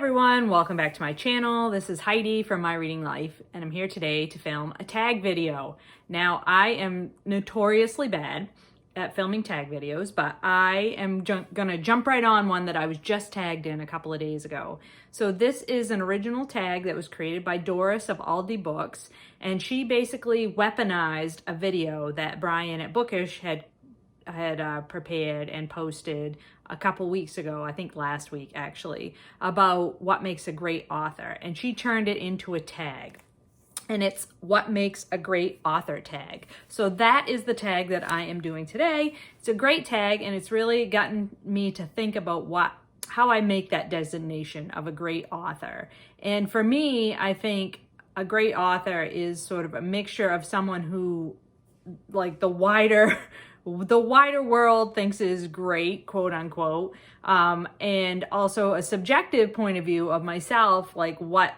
everyone, welcome back to my channel. This is Heidi from My Reading Life, and I'm here today to film a tag video. Now, I am notoriously bad at filming tag videos, but I am gonna jump right on one that I was just tagged in a couple of days ago. So this is an original tag that was created by Doris of Aldi Books, and she basically weaponized a video that Brian at Bookish had prepared and posted a couple weeks ago, I think last week actually, about what makes a great author. And she turned it into a tag. And it's what makes a great author tag. So that is the tag that I am doing today. It's a great tag, and it's really gotten me to think about how I make that designation of a great author. And for me, I think a great author is sort of a mixture of someone who, like, the wider world thinks is great, quote unquote, and also a subjective point of view of myself, like what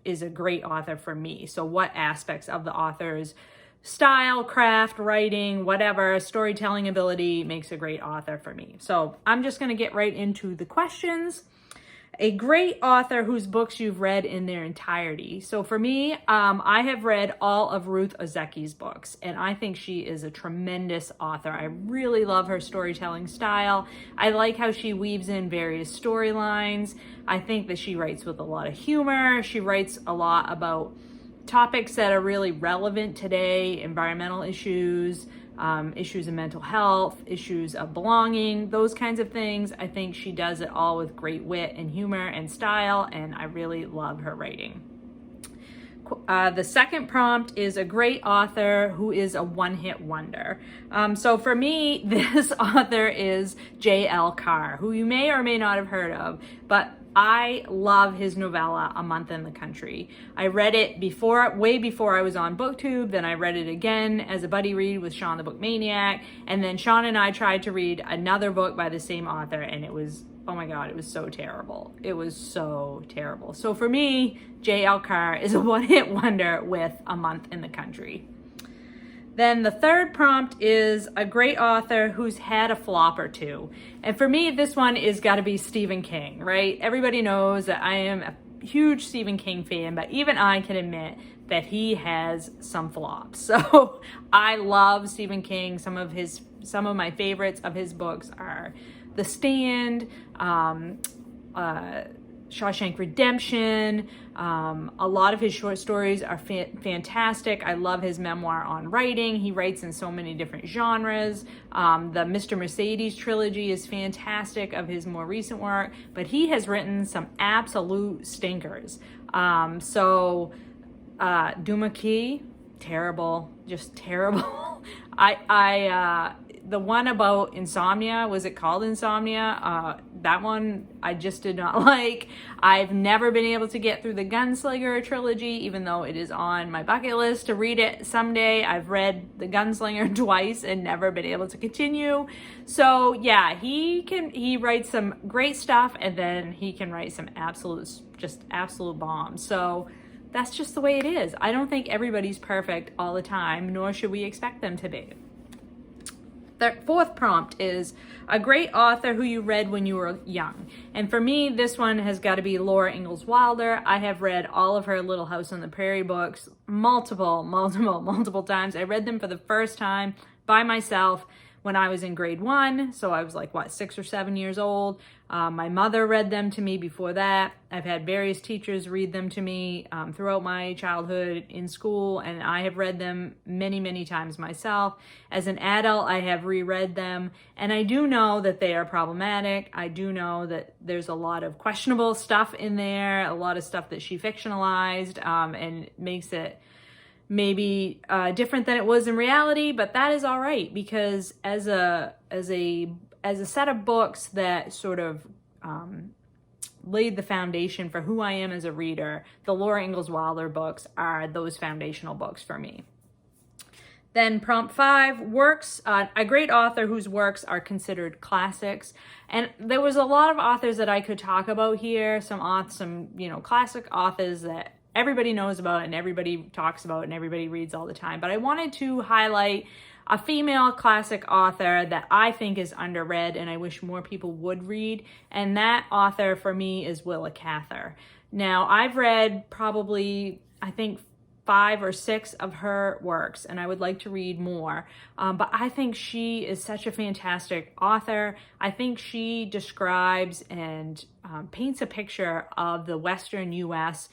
is a great author for me. So what aspects of the author's style, craft, writing, whatever, storytelling ability makes a great author for me. So I'm just going to get right into the questions. A great author whose books you've read in their entirety. So for me, I have read all of Ruth Ozeki's books, and I think she is a tremendous author. I really love her storytelling style. I like how she weaves in various storylines. I think that she writes with a lot of humor. She writes a lot about topics that are really relevant today, environmental issues, issues of mental health, issues of belonging, those kinds of things. I think she does it all with great wit and humor and style, and I really love her writing. The second prompt is a great author who is a one-hit wonder. So for me, this author is J.L. Carr, who you may or may not have heard of, but I love his novella, A Month in the Country. I read it way before I was on BookTube, then I read it again as a buddy read with Sean the Book Maniac, and then Sean and I tried to read another book by the same author, and it was, oh my God, it was so terrible. It was so terrible. So for me, J.L. Carr is a one-hit wonder with A Month in the Country. Then the third prompt is a great author who's had a flop or two. And for me, this one is got to be Stephen King, right? Everybody knows that I am a huge Stephen King fan, but even I can admit that he has some flops. So I love Stephen King. Some of my favorites of his books are The Stand, Shawshank Redemption. A lot of his short stories are fantastic. I love his memoir on writing. He writes in so many different genres. The Mr. Mercedes trilogy is fantastic of his more recent work, but he has written some absolute stinkers. Duma Key, terrible, just terrible. The one about insomnia, was it called Insomnia? That one I just did not like. I've never been able to get through the Gunslinger trilogy, even though it is on my bucket list to read it someday. I've read the Gunslinger twice and never been able to continue. So yeah, he writes some great stuff, and then he can write some absolute bombs. So that's just the way it is. I don't think everybody's perfect all the time, nor should we expect them to be. The fourth prompt is a great author who you read when you were young. And for me, this one has got to be Laura Ingalls Wilder. I have read all of her Little House on the Prairie books multiple times. I read them for the first time by myself when I was in grade 1. So I was like, 6 or 7 years old. My mother read them to me before that. I've had various teachers read them to me throughout my childhood in school, and I have read them many, many times myself. As an adult, I have reread them, and I do know that they are problematic. I do know that there's a lot of questionable stuff in there, a lot of stuff that she fictionalized, and makes it maybe different than it was in reality, but that is all right, because as a set of books that sort of laid the foundation for who I am as a reader, the Laura Ingalls Wilder books are those foundational books for me. Then prompt 5, works, a great author whose works are considered classics. And there was a lot of authors that I could talk about here, some classic authors that everybody knows about and everybody talks about and everybody reads all the time. But I wanted to highlight a female classic author that I think is underread and I wish more people would read. And that author for me is Willa Cather. Now, I've read probably, I think, 5 or 6 of her works, and I would like to read more. But I think she is such a fantastic author. I think she describes and paints a picture of the Western U.S.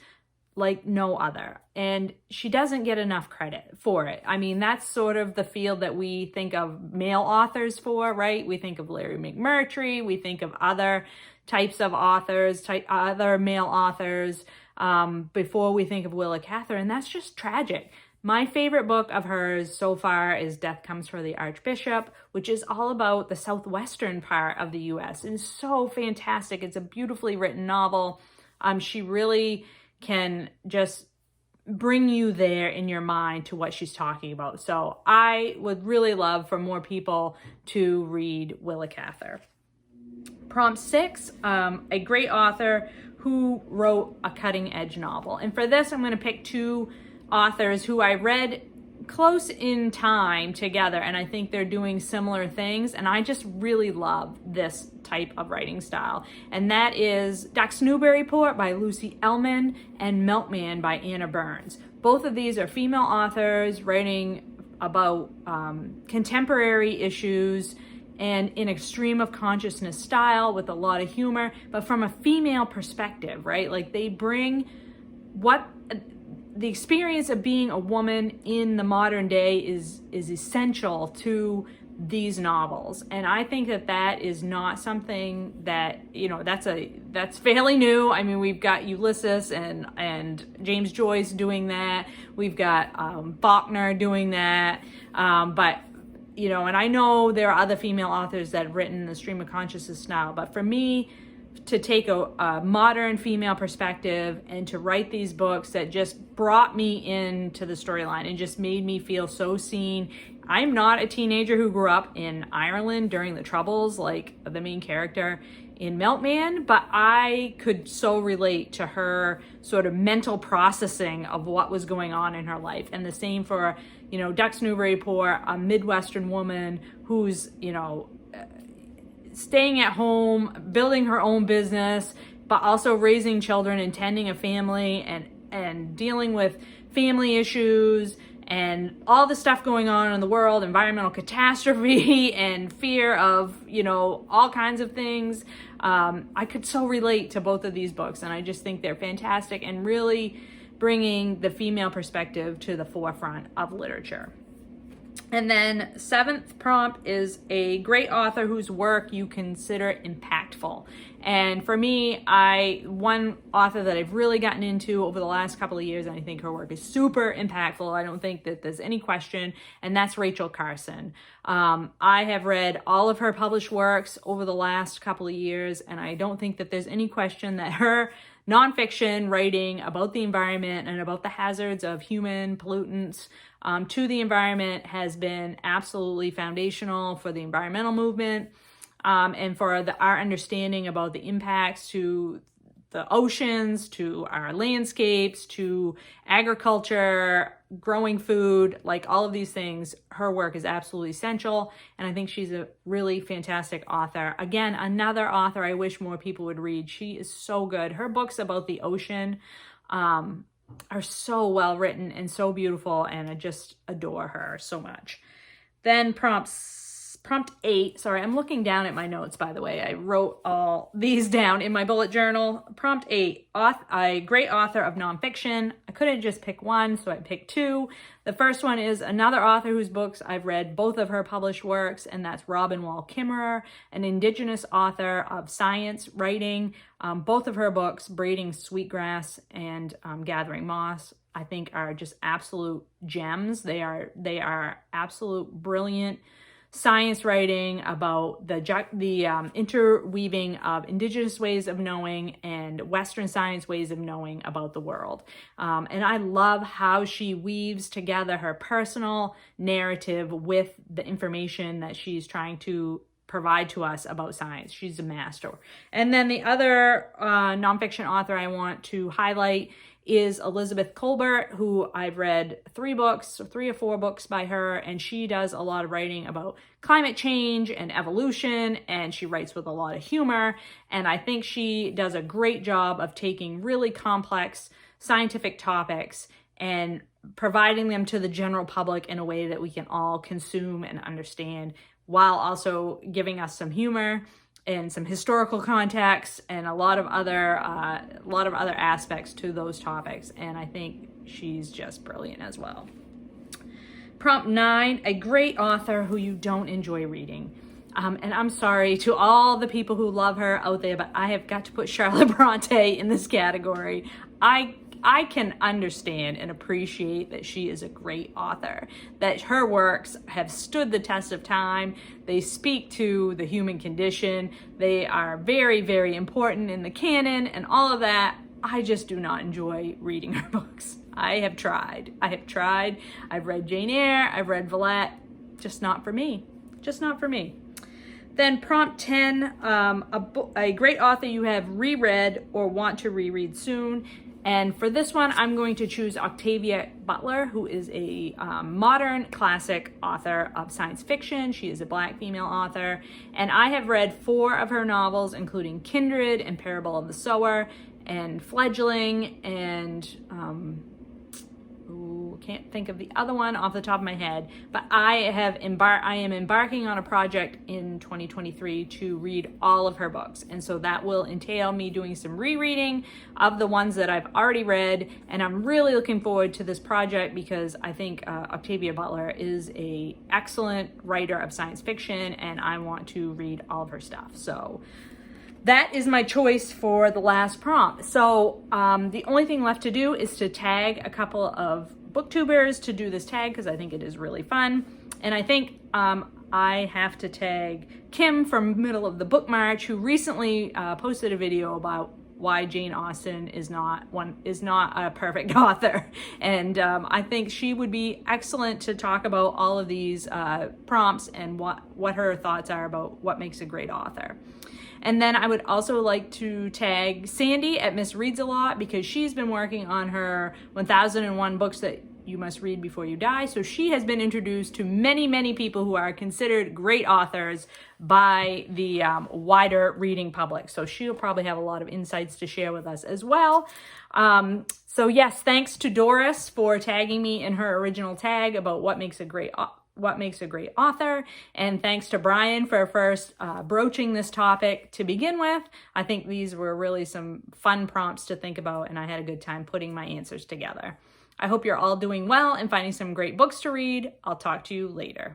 like no other. And she doesn't get enough credit for it. I mean, that's sort of the field that we think of male authors for, right? We think of Larry McMurtry, we think of other types of authors, other male authors, before we think of Willa Cather, and that's just tragic. My favorite book of hers so far is Death Comes for the Archbishop, which is all about the southwestern part of the U.S. and so fantastic. It's a beautifully written novel. She really can just bring you there in your mind to what she's talking about. So I would really love for more people to read Willa Cather. Prompt 6, a great author who wrote a cutting edge novel. And for this, I'm going to pick 2 authors who I read close in time together, and I think they're doing similar things, and I just really love this type of writing style. And that is Ducks Newburyport by Lucy Ellmann and Milkman by Anna Burns. Both of these are female authors writing about contemporary issues and in a stream of consciousness style with a lot of humor, but from a female perspective, right? Like they bring what the experience of being a woman in the modern day is essential to these novels. And I think that is not something that, you know, that's fairly new. I mean, we've got Ulysses and James Joyce doing that. We've got Faulkner doing that. But you know, and I know there are other female authors that have written the stream of consciousness style, but for me to take a modern female perspective and to write these books that just brought me into the storyline and just made me feel so seen. I'm not a teenager who grew up in Ireland during the Troubles like the main character in Milkman, but I could so relate to her sort of mental processing of what was going on in her life. And the same for, you know, Ducks Newburyport, a Midwestern woman who's, you know, staying at home, building her own business, but also raising children and tending a family and dealing with family issues and all the stuff going on in the world, environmental catastrophe and fear of, you know, all kinds of things. I could so relate to both of these books, and I just think they're fantastic and really bringing the female perspective to the forefront of literature. And then 7th prompt is a great author whose work you consider impactful. And for me, one author that I've really gotten into over the last couple of years, and I think her work is super impactful. I don't think that there's any question, and that's Rachel Carson. I have read all of her published works over the last couple of years, and I don't think that there's any question that her nonfiction writing about the environment and about the hazards of human pollutants to the environment has been absolutely foundational for the environmental movement and for our understanding about the impacts to the oceans, to our landscapes, to agriculture, growing food, like all of these things. Her work is absolutely essential, and I think she's a really fantastic author. Again, another author I wish more people would read. She is so good. Her books about the ocean are so well written and so beautiful, and I just adore her so much. Then prompt 8, sorry, I'm looking down at my notes, by the way. I wrote all these down in my bullet journal. Prompt 8, a great author of nonfiction. I couldn't just pick one, so I picked 2. The first one is another author whose books I've read both of her published works, and that's Robin Wall Kimmerer, an Indigenous author of science writing. Both of her books, Braiding Sweetgrass and Gathering Moss, I think are just absolute gems. They are absolute brilliant science writing about the interweaving of Indigenous ways of knowing and Western science ways of knowing about the world. And I love how she weaves together her personal narrative with the information that she's trying to provide to us about science. She's a master. And then the other nonfiction author I want to highlight is Elizabeth Colbert, who I've read 3 or 4 books by her, and she does a lot of writing about climate change and evolution, and she writes with a lot of humor, and I think she does a great job of taking really complex scientific topics and providing them to the general public in a way that we can all consume and understand, while also giving us some humor and some historical context and a lot of other aspects to those topics. And I think she's just brilliant as well. Prompt 9, a great author who you don't enjoy reading. And I'm sorry to all the people who love her out there, but I have got to put Charlotte Bronte in this category. I can understand and appreciate that she is a great author, that her works have stood the test of time. They speak to the human condition. They are very, very important in the canon and all of that. I just do not enjoy reading her books. I have tried. I've read Jane Eyre. I've read Villette. Just not for me. Just not for me. Then prompt 10, a great author you have reread or want to reread soon. And for this one, I'm going to choose Octavia Butler, who is a modern classic author of science fiction. She is a Black female author. And I have read 4 of her novels, including Kindred and Parable of the Sower and Fledgling and can't think of the other one off the top of my head, but I am embarking on a project in 2023 to read all of her books, and so that will entail me doing some rereading of the ones that I've already read, and I'm really looking forward to this project because I think Octavia Butler is a excellent writer of science fiction, and I want to read all of her stuff. So that is my choice for the last prompt. So the only thing left to do is to tag a couple of booktubers to do this tag because I think it is really fun. And I think I have to tag Kim from Middle of the Book March, who recently posted a video about why Jane Austen is not a perfect author. And I think she would be excellent to talk about all of these prompts and what her thoughts are about what makes a great author. And then I would also like to tag Sandy at Miss Reads a Lot because she's been working on her 1001 books that you must read before you die. So she has been introduced to many, many people who are considered great authors by the wider reading public. So she'll probably have a lot of insights to share with us as well. So yes, thanks to Doris for tagging me in her original tag about what makes a great author, and thanks to Brian for first broaching this topic to begin with. I think these were really some fun prompts to think about, and I had a good time putting my answers together. I hope you're all doing well and finding some great books to read. I'll talk to you later.